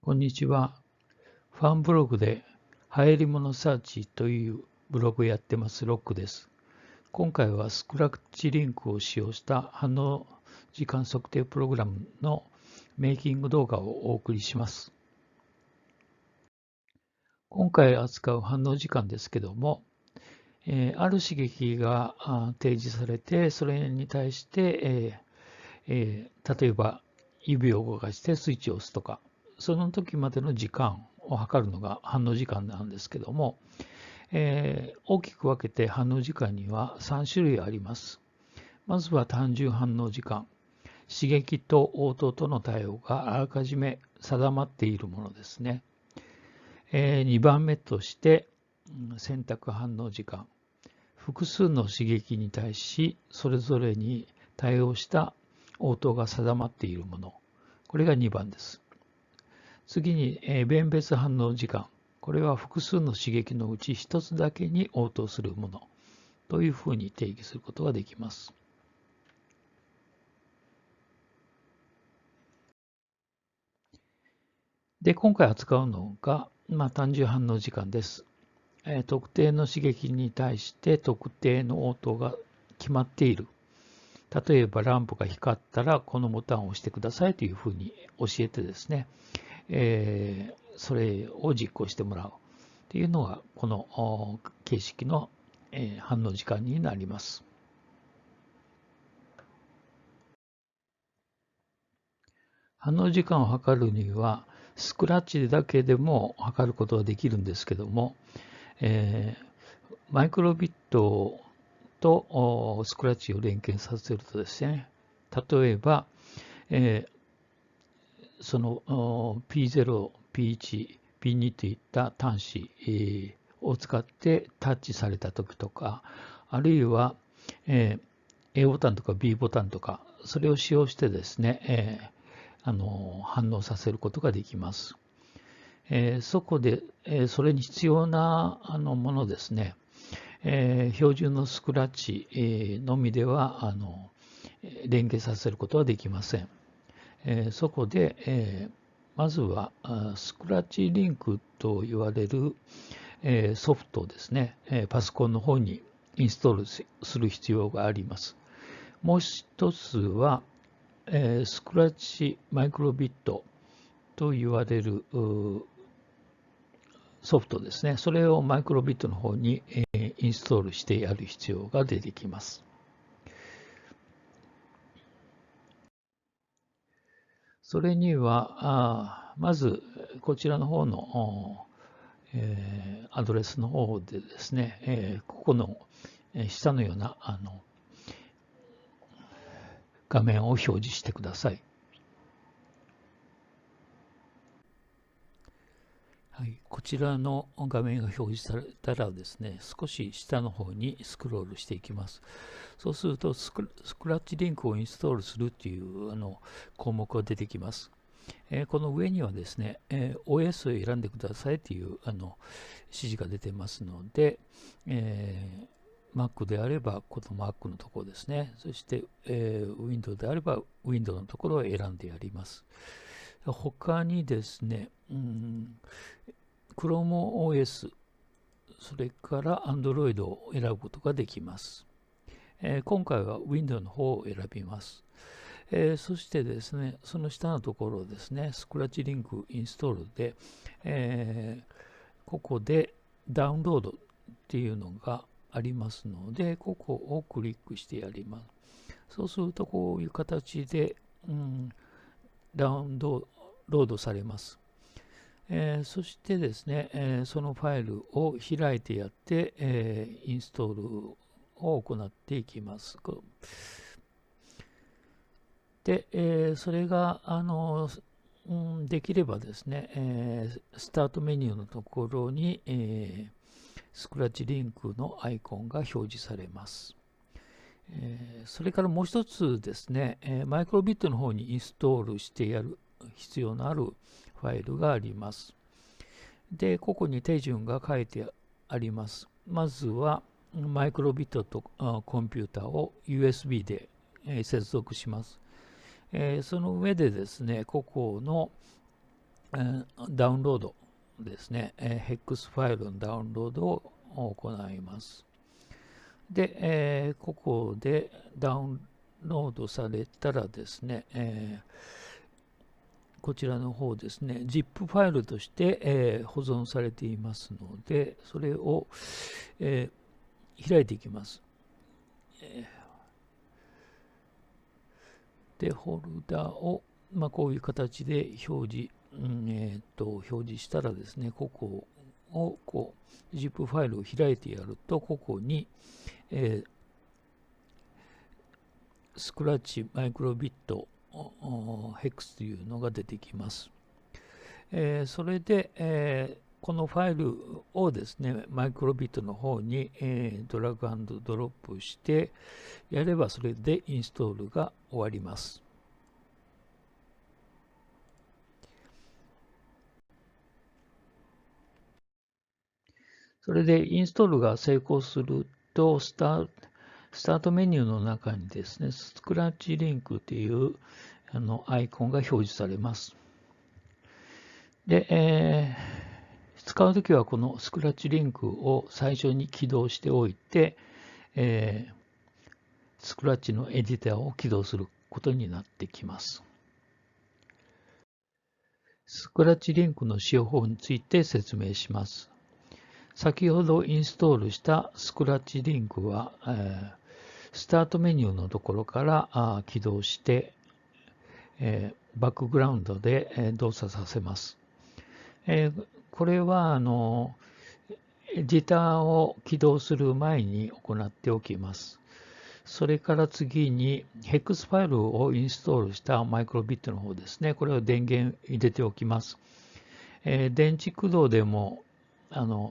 こんにちは。ファンブログで流行り物サーチというブログをやってますロックです。今回はスクラッチリンクを使用した反応時間測定プログラムのメイキング動画をお送りします。今回扱う反応時間ですけども、ある刺激が提示されて、それに対して、例えば指を動かしてスイッチを押すとか、その時までの時間を測るのが反応時間なんですけども、大きく分けて反応時間には3種類あります。まずは単純反応時間。刺激と応答との対応があらかじめ定まっているものですね。2番目として選択反応時間。複数の刺激に対しそれぞれに対応した応答が定まっているもの。これが2番です。次に、弁別反応時間。これは複数の刺激のうち1つだけに応答するものというふうに定義することができます。で、今回扱うのが、単純反応時間です。特定の刺激に対して特定の応答が決まっている。例えばランプが光ったらこのボタンを押してくださいというふうに教えてですね、それを実行してもらうというのがこの形式の反応時間になります。反応時間を測るにはスクラッチだけでも測ることができるんですけども、マイクロビットとスクラッチを連携させるとですね、例えば、その P0、P1、P2 といった端子を使ってタッチされたときとか、あるいは A ボタンとか B ボタンとか、それを使用してですね、反応させることができます。そこで、それに必要なものですね、標準のスクラッチのみでは連携させることはできません。そこで、まずはスクラッチリンクと言われるソフトをですね、パソコンの方にインストールする必要があります。もう一つは、スクラッチマイクロビットと言われるソフトですね。それをマイクロビットの方にインストールしてやる必要が出てきます。それには、まずこちらの方のアドレスの方でですね、ここの下のような画面を表示してください。はい、こちらの画面が表示されたらですね、少し下の方にスクロールしていきます。そうするとスクラッチリンクをインストールするという項目が出てきます。この上にはですね、OS を選んでくださいという指示が出てますので、Mac であればこの Mac のところですね、そして、Windows であれば Windows のところを選んでやります。他にですね、ChromeOS、それから Android を選ぶことができます。今回は Windows の方を選びます。そしてですね、その下のところですね、スクラッチリンクインストールで、ここでダウンロードっていうのがありますので、ここをクリックしてやります。そうするとこういう形で、ダウンロードされます。そしてですね、そのファイルを開いてやって、インストールを行っていきます。で、それができればですね、スタートメニューのところに、スクラッチリンクのアイコンが表示されます。それからもう一つですね、マイクロビットの方にインストールしてやる必要のあるファイルがあります。で、ここに手順が書いてあります。まずは、マイクロビットとコンピューターを USB で接続します。その上でですね、ここのダウンロードですね、hex ファイルのダウンロードを行います。で、ここでダウンロードされたらですね、こちらの方ですね、ZIP ファイルとして、保存されていますので、それを、開いていきます。で、フォルダを、こういう形で表示したらですね、ここをZIP ファイルを開いてやると、ここに、スクラッチマイクロビットヘクスというのが出てきます。それで、このファイルをですね、マイクロビットの方に、ドラッグ&ドロップしてやれば、それでインストールが終わります。それでインストールが成功すると、スタートメニューの中にですね、スクラッチリンクというアイコンが表示されます。で、使うときはこのスクラッチリンクを最初に起動しておいて、スクラッチのエディターを起動することになってきます。スクラッチリンクの使用法について説明します。先ほどインストールしたスクラッチリンクは、スタートメニューのところから起動して、バックグラウンドで動作させます。これはエディターを起動する前に行っておきます。それから次に hex ファイルをインストールしたマイクロビットの方ですね。これを電源入れておきます。電池駆動でも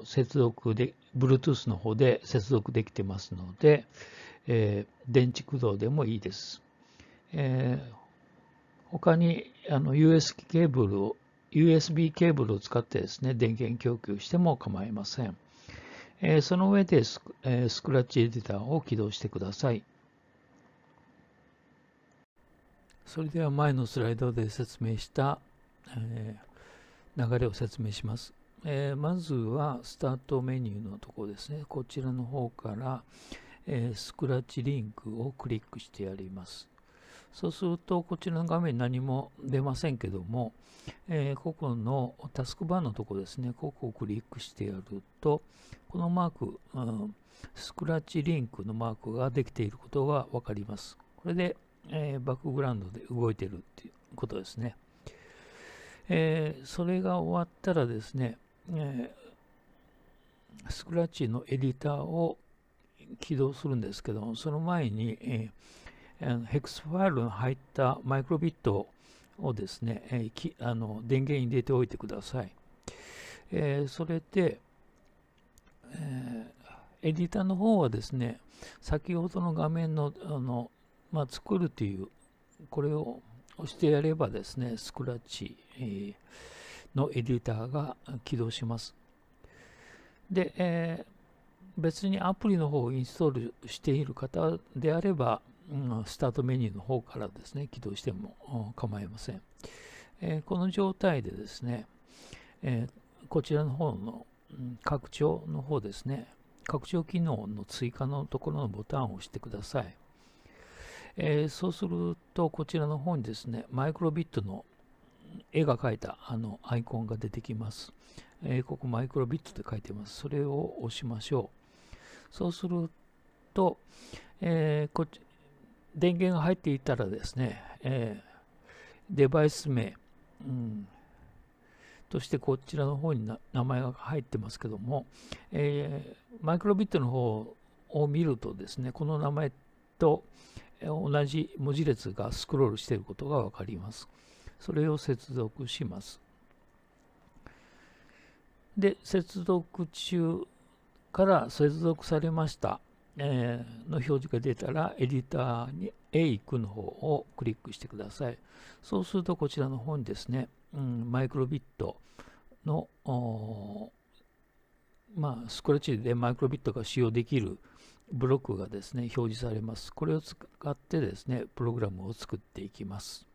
接続で Bluetooth の方で接続できてますので、電池駆動でもいいです。他にUSB ケーブルを使ってですね、電源供給しても構いません。その上でスクラッチエディターを起動してください。それでは前のスライドで説明した、流れを説明します。まずはスタートメニューのところですね。こちらの方から、スクラッチリンクをクリックしてやります。そうするとこちらの画面何も出ませんけども、ここのタスクバーのところですね、ここをクリックしてやると、このマーク、スクラッチリンクのマークができていることが分かります。これで、バックグラウンドで動いているということですね。それが終わったらですね、スクラッチのエディターを起動するんですけども、その前に、hex ファイルの入ったマイクロビットをですね、電源入れておいてください。それで、エディターの方はですね、先ほどの画面の作るという、これを押してやればですね、スクラッチのエディターが起動します。で、別にアプリの方をインストールしている方であれば、スタートメニューの方からですね、起動しても構いません。この状態でですね、こちらの方の拡張の方ですね、拡張機能の追加のところのボタンを押してください。そうすると、こちらの方にですね、マイクロビットの絵が描いたアイコンが出てきます。ここマイクロビットで書いてます。それを押しましょう。そうすると、電源が入っていたらですね、デバイス名、としてこちらの方に名前が入ってますけども、マイクロビットの方を見るとですね、この名前と同じ文字列がスクロールしていることが分かります。それを接続します。で、接続中から接続されましたの表示が出たら、エディターにへ行くの方をクリックしてください。そうすると、こちらの方にですね、マイクロビットの、スクラッチでマイクロビットが使用できるブロックがですね、表示されます。これを使ってですね、プログラムを作っていきます。